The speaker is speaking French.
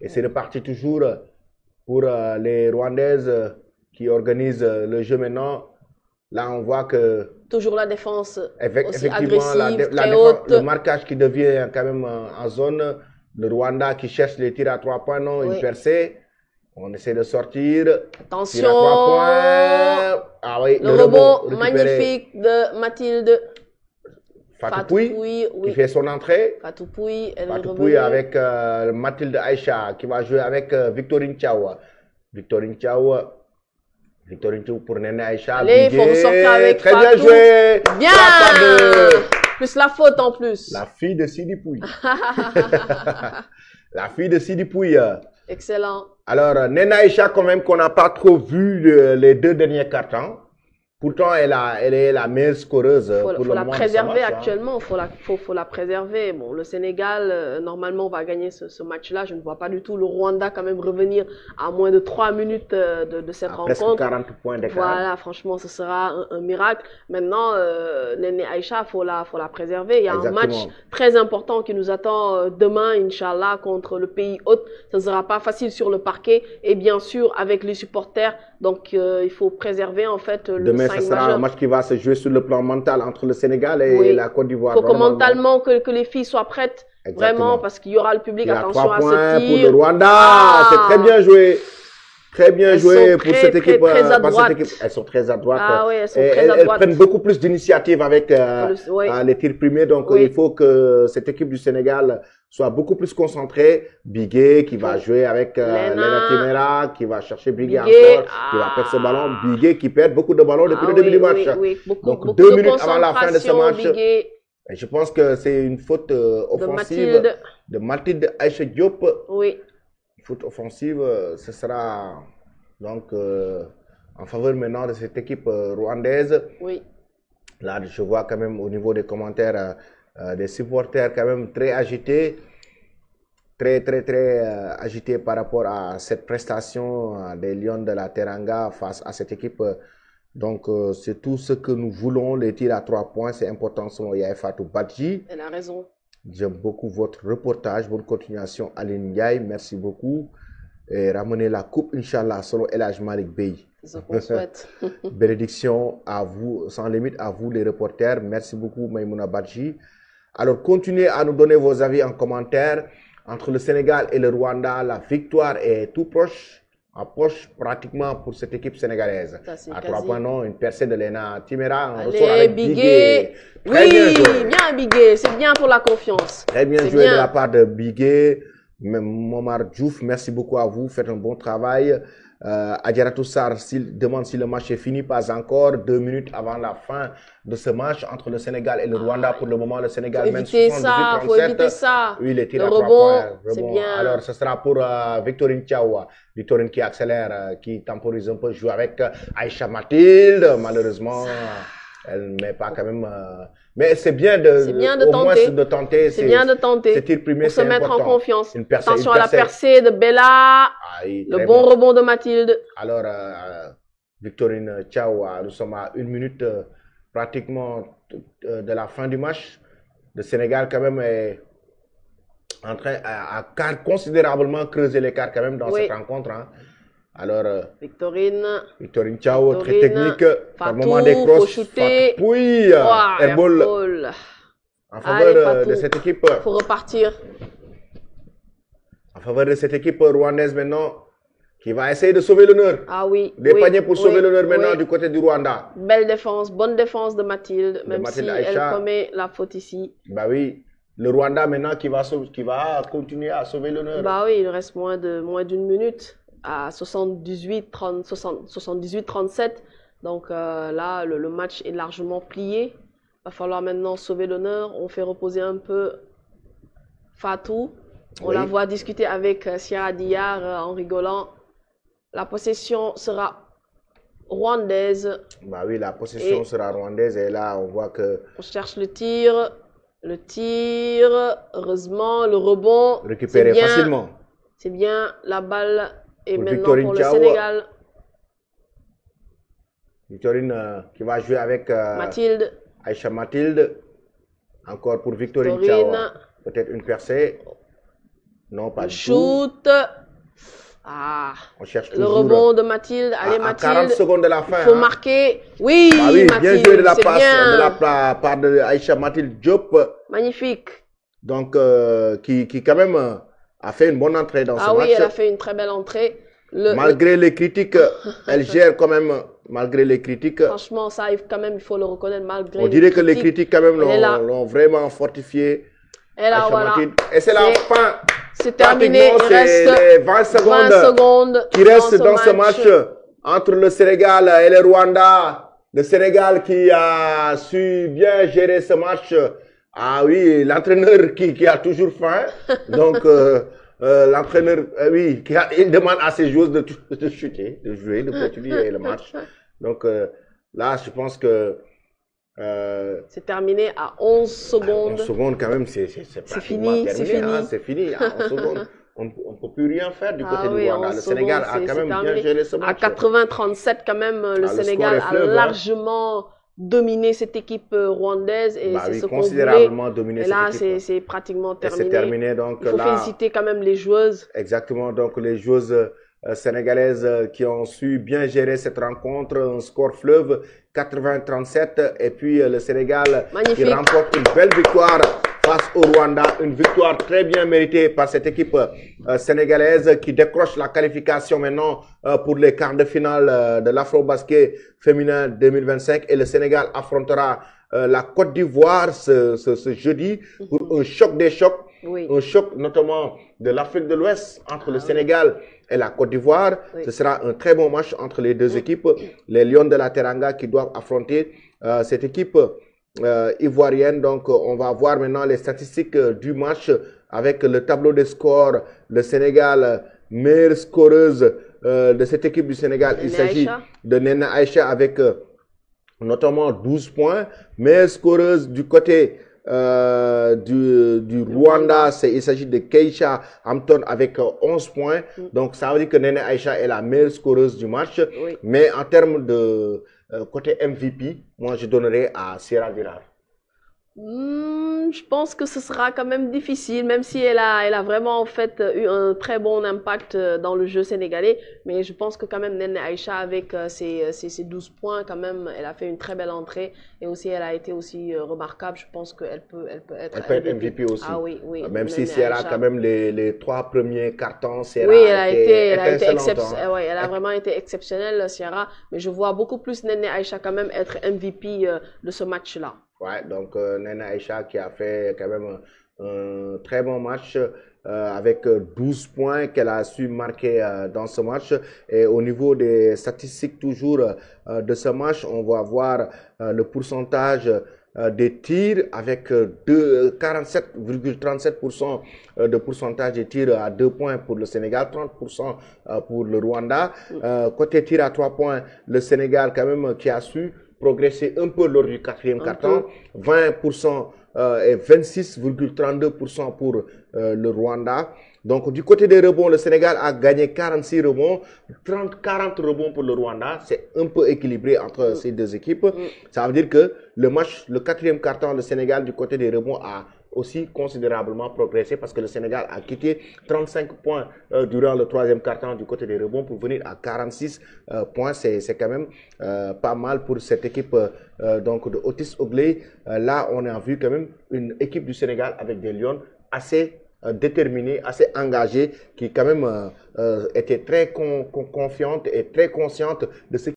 Et c'est reparti toujours pour les Rwandaises qui organisent le jeu maintenant. Là, on voit que Toujours la défense aussi effectivement, agressive, très haute. le marquage qui devient quand même en zone. Le Rwanda qui cherche les tirs à 3 points, non, une percée. On essaie de sortir. Attention. Tir à 3 points. Ah oui, le rebond magnifique de Mathilde. Fatou Pouye, qui fait son entrée. Fatou Pouye, elle Fatou Pouye avec Mathilde Aïcha qui va jouer avec Victorine Thiaw. Victorine Thiaw pour Nene Aïcha. Allez, il faut ressortir avec très Fatou. Bien joué. Bien. Plus la faute en plus. La fille de Sidi Pouye. La fille de Sidi Pouye. Excellent. Alors, Nena Aïcha, quand même, qu'on n'a pas trop vu les 2 derniers cartons. Pourtant, elle est la meilleure scoreuse. Il faut la préserver actuellement. Faut la préserver. Bon, le Sénégal, normalement, va gagner ce match-là. Je ne vois pas du tout le Rwanda quand même revenir à moins de 3 minutes de cette rencontre. Presque 40 points d'écart. Voilà, franchement, ce sera un miracle. Maintenant, Nene Aïcha, faut la préserver. Il y a un match très important qui nous attend demain, Inch'Allah, contre le pays hôte. Ce ne sera pas facile sur le parquet. Et bien sûr, avec les supporters. Donc, il faut préserver, en fait, demain, ce sera un match qui va se jouer sur le plan mental entre le Sénégal et la Côte d'Ivoire. Il faut que mentalement, que les filles soient prêtes. Exactement. Vraiment, parce qu'il y aura le public. Attention à ce tir. Pour le Rwanda. C'est très bien joué. Très bien joué pour cette équipe. Elles sont très adroites. Ah oui, elles sont très adroites. Elles prennent beaucoup plus d'initiatives avec les tirs primés. Donc, il faut que cette équipe du Sénégal soit beaucoup plus concentrée. Bigué qui va jouer avec Lena Timera, qui va chercher Bigué encore, qui va perdre ce ballon. Bigué qui perd beaucoup de ballons depuis le début du match. Donc, 2 minutes avant la fin de ce match. Je pense que c'est une faute offensive de Mathilde Aïcha Diop. Oui. Faute offensive, ce sera donc en faveur maintenant de cette équipe rwandaise. Oui. Là, je vois quand même au niveau des commentaires des supporters quand même très agités. Très agités par rapport à cette prestation des Lions de la Teranga face à cette équipe. Donc, c'est tout ce que nous voulons. Les tirs à 3 points, c'est important selon Yaye Fatou Badji. Elle a raison. J'aime beaucoup votre reportage. Bonne continuation, Aline Ndiaye. Merci beaucoup. Et ramenez la coupe, Inch'Allah, selon El Hadj Malick Bey. C'est ce qu'on souhaite. Bénédiction à vous, sans limite à vous, les reporters. Merci beaucoup, Maïmouna Badji. Alors, continuez à nous donner vos avis en commentaire. Entre le Sénégal et le Rwanda, la victoire est tout proche. Approche pratiquement pour cette équipe sénégalaise. À 3 points, non, une percée de Lena Timera. Allez, Bigué. Oui, bien Bigué. C'est bien pour la confiance. Très bien joué de la part de Bigué. Momar Diouf, merci beaucoup à vous. Faites un bon travail. Adjaratou Sarr demande si le match est fini. Pas encore. 2 minutes avant la fin de ce match entre le Sénégal et le Rwanda. Pour le moment, le Sénégal mène 78-37. Faut éviter ça. Oui, les tirs à 3 points. C'est bien. Alors, ce sera pour Victorine Thiaw. Victorine qui accélère, qui temporise un peu, joue avec Aïcha Mathilde. Malheureusement, elle ne met pas quand même... mais c'est bien de tenter. C'est bien de tenter. Ces tirs primés, pour se mettre en confiance. Attention à la percée de Bella. Le bon rebond de Mathilde. Alors, Victorine Thiaw, nous sommes à 1 minute pratiquement de la fin du match. Le Sénégal, quand même, est en train à considérablement creuser l'écart quand même dans cette rencontre. Hein. Alors, Victorine Thiaw, très technique. Par moment des crosses. Fatou Pouye, airball en faveur de cette équipe. Il faut repartir. En faveur de cette équipe rwandaise maintenant, qui va essayer de sauver l'honneur. Ah oui. Des paniers pour sauver l'honneur maintenant du côté du Rwanda. Belle défense, bonne défense de Mathilde, même si elle commet la faute ici. Bah oui. Le Rwanda maintenant qui va continuer à sauver l'honneur. Bah oui, il reste moins d'une minute à 78-37. Donc là, le match est largement plié. Il va falloir maintenant sauver l'honneur. On fait reposer un peu Fatou. On la voit discuter avec Sierra Diyar en rigolant. La possession sera rwandaise. Bah oui, la possession sera rwandaise. Et là, on voit que... On cherche le tir. Le tir. Heureusement, le rebond. Récupéré facilement. C'est bien. La balle est maintenant pour le Sénégal. Victorine qui va jouer avec Mathilde. Aïcha Mathilde. Encore pour Victorine Thiaw. Peut-être une percée. Non, pas Le du tout. shoot. Ah, On cherche le toujours rebond de Mathilde. Allez, à 40 Mathilde. secondes de la Il fin. faut Hein. marquer. Oui, Bah oui, bien joué de Mathilde, la c'est passe de la bien. part de Aïcha Mathilde Diop. Magnifique. Donc, qui quand même a fait une bonne entrée dans ce Ah oui, match. elle a fait une très belle entrée. Malgré les critiques, elle gère quand même, malgré les critiques. Franchement, ça, quand même, il faut le reconnaître, malgré On dirait que les critiques, quand même, l'ont vraiment fortifié. Et là, voilà. Et c'est la fin. C'est terminé. Il reste les 20 secondes qui restent dans ce match entre le Sénégal et le Rwanda. Le Sénégal qui a su bien gérer ce match. Ah oui, l'entraîneur qui a toujours faim. Donc, l'entraîneur, oui, il demande à ses joueurs de chuter, de jouer, de continuer le match. Donc, là, je pense que c'est terminé à 11 secondes. 11 secondes, quand même, c'est fini, terminé. c'est fini. Hein, c'est fini. À 11 secondes, on ne peut plus rien faire du côté du Rwanda. Le secondes, Sénégal a quand même bien géré ce match. À 80-37, quand même, le Sénégal a largement dominé cette équipe rwandaise. Et c'est ce qu'on voulait. Considérablement dominé et là, cette équipe. c'est pratiquement terminé. C'est terminé. Donc, il faut féliciter quand même les joueuses. Exactement. Donc, les joueuses sénégalaises qui ont su bien gérer cette rencontre. Un score fleuve 80-37. Et puis, le Sénégal qui remporte une belle victoire face au Rwanda. Une victoire très bien méritée par cette équipe sénégalaise qui décroche la qualification maintenant pour les quarts de finale de l'Afro-Basket féminin 2025. Et le Sénégal affrontera la Côte d'Ivoire ce jeudi pour un choc des chocs. Oui. Un choc notamment de l'Afrique de l'Ouest entre le Sénégal et la Côte d'Ivoire. Oui. Ce sera un très bon match entre les deux équipes. Les Lions de la Teranga qui doivent affronter cette équipe ivoirienne. Donc, on va voir maintenant les statistiques du match avec le tableau de score. Le Sénégal, meilleure scoreuse de cette équipe du Sénégal. Il s'agit de Nena Aïcha avec notamment 12 points. Meilleure scoreuse du côté du Rwanda, il s'agit de Keisha Hampton avec 11 points. Donc, ça veut dire que Nene Aïcha est la meilleure scoreuse du match. Oui. Mais en termes de côté MVP, moi, je donnerais à Sierra Virar. Je pense que ce sera quand même difficile, même si elle a vraiment en fait eu un très bon impact dans le jeu sénégalais. Mais je pense que quand même Nene Aïcha avec ses 12 points, quand même, elle a fait une très belle entrée. Et aussi, elle a été aussi remarquable. Je pense qu'elle peut être MVP aussi. Ah oui, oui. Même si Sierra, quand même, les 3 premiers cartons, Sierra oui, elle a hein. vraiment été exceptionnelle, Sierra. Mais je vois beaucoup plus Nene Aïcha quand même être MVP de ce match-là. Ouais, donc Nena Aïcha qui a fait quand même un très bon match avec 12 points qu'elle a su marquer dans ce match. Et au niveau des statistiques toujours de ce match, on va voir le pourcentage des tirs avec 47,37% de pourcentage des tirs à 2 points pour le Sénégal, 30% pour le Rwanda. Côté tir à 3 points, le Sénégal quand même qui a su progresser un peu lors du quatrième quart-temps, 20% et 26,32% pour le Rwanda. Donc, du côté des rebonds, le Sénégal a gagné 46 rebonds, 40 rebonds pour le Rwanda. C'est un peu équilibré entre ces deux équipes. Ça veut dire que le match, le quatrième quart-temps, le Sénégal, du côté des rebonds, a aussi considérablement progressé parce que le Sénégal a quitté 35 points durant le troisième quart-temps du côté des rebonds pour venir à 46 points. C'est quand même pas mal pour cette équipe donc de Otis Ogley. Là, on a vu quand même une équipe du Sénégal avec des Lions assez déterminée, assez engagée, qui quand même était très confiante et très consciente de ce